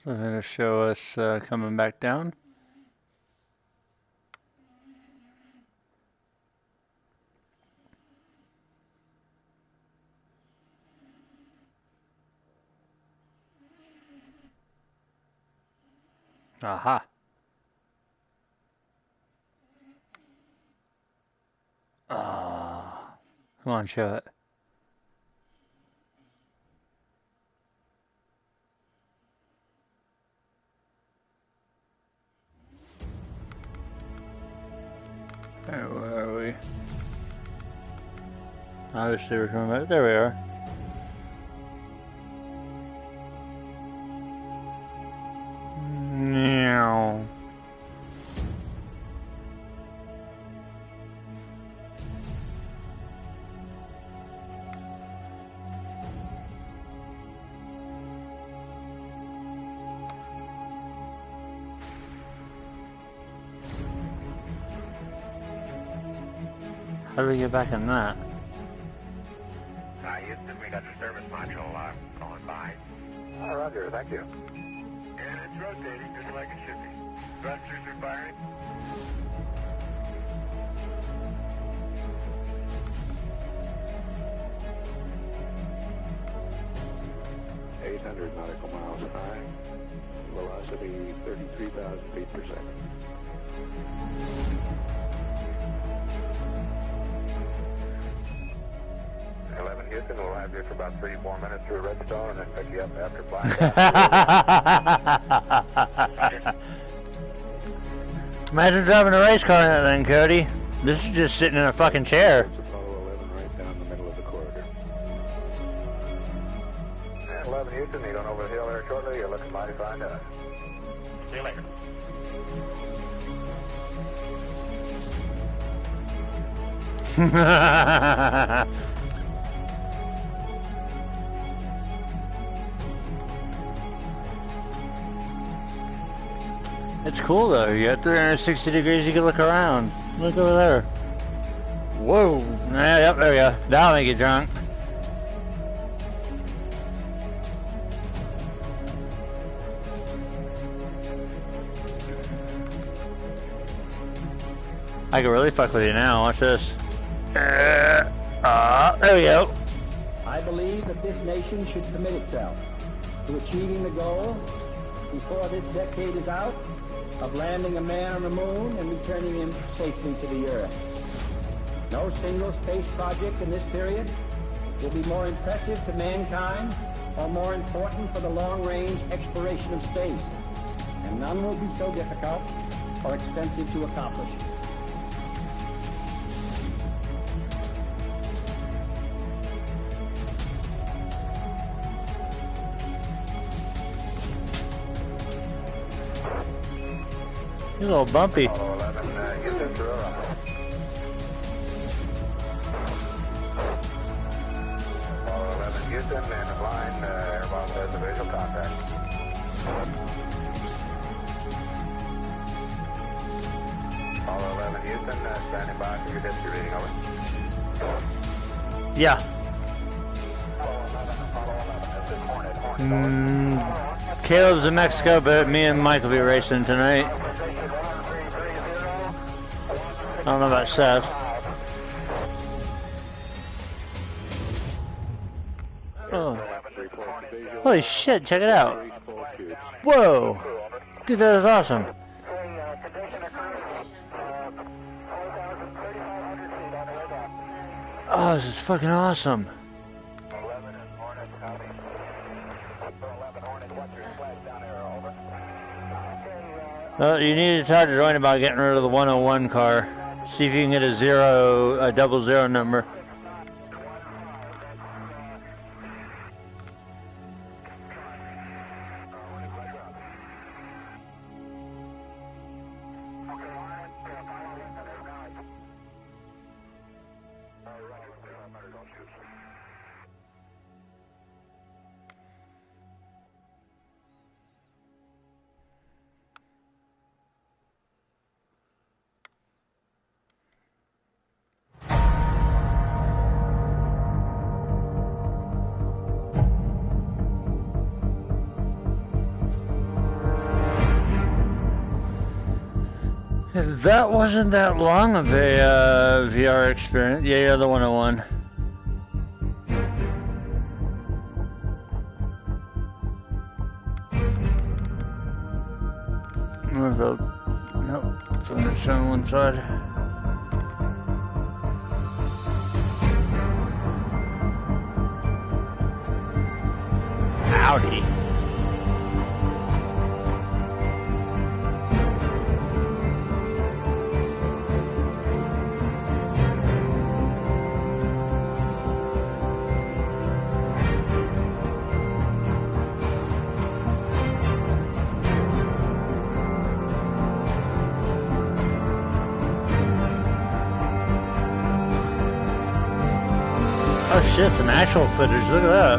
So they're going to show us coming back down. Aha. Ah. Come on, show it. Where are we? Obviously we're coming back. There we are. How do we get back in that? Houston, we got the service module going by. Roger, thank you. And it's rotating just like it should be. Thrusters are firing. nautical miles high. Velocity 33,000 feet per second. Houston, we'll have you for about 3-4 minutes through Redstone and then pick you up after black. Imagine driving a race car in that thing, Cody. This is just sitting in a fucking chair. Apollo 11 right down the middle of the corridor. 11 Houston, you going over the hill there shortly. You're looking mighty fine to us. See you later. It's cool though. You got 360 degrees. You can look around. Look over there. Whoa. Yeah, yep, there we go. That'll make you drunk. I can really fuck with you now. Watch this. There we go. I believe that this nation should commit itself to achieving the goal before this decade is out of landing a man on the moon and returning him safely to the Earth. No single space project in this period will be more impressive to mankind or more important for the long-range exploration of space, and none will be so difficult or expensive to accomplish. You're a little bumpy. Apollo 11, get this through. Apollo 11 Houston, man of line, airboss has a visual contact. Apollo 11 Houston, standing by for your history reading, over. Yeah. Apollo 11, Caleb's in Mexico, but me and Mike will be racing tonight. I don't know about Seth. Oh. Holy shit, check it out. Whoa. Dude, that is awesome. Oh, this is fucking awesome. Well, you need to talk to Join about getting rid of the 101 car. See if you can get a 00 number. That wasn't that long of a VR experience. Yeah, the 101. Nope, it's only showing one side. Howdy. Oh shit, some actual footage, look at that.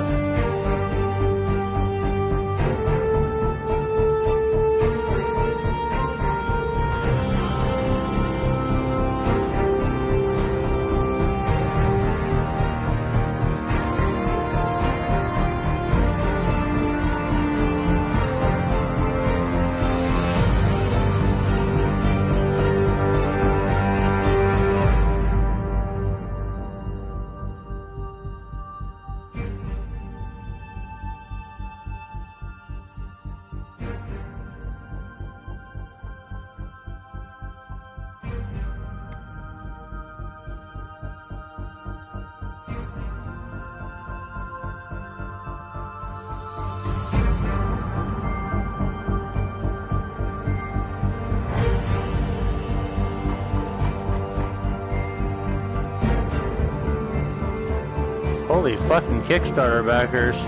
Holy fucking Kickstarter backers.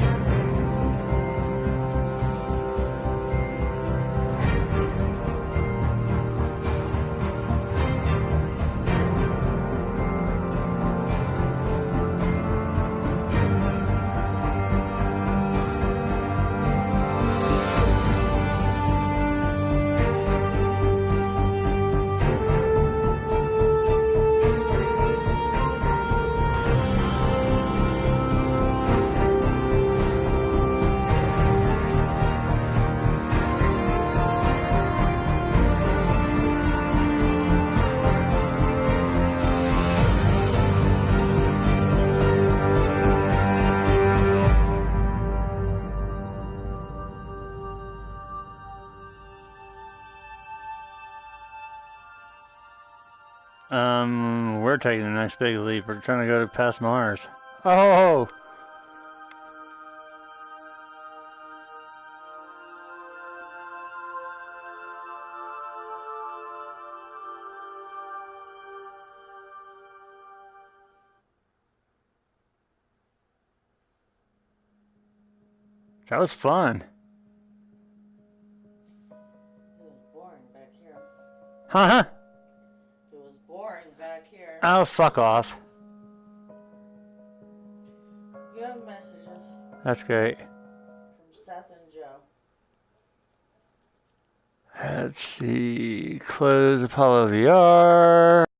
We're taking a nice big leap. We're trying to go to past Mars. Oh! That was fun. It was boring back here. Huh? It was boring back here. Oh, fuck off. You have messages That's great. from Seth and Joe. Let's see. Close Apollo VR.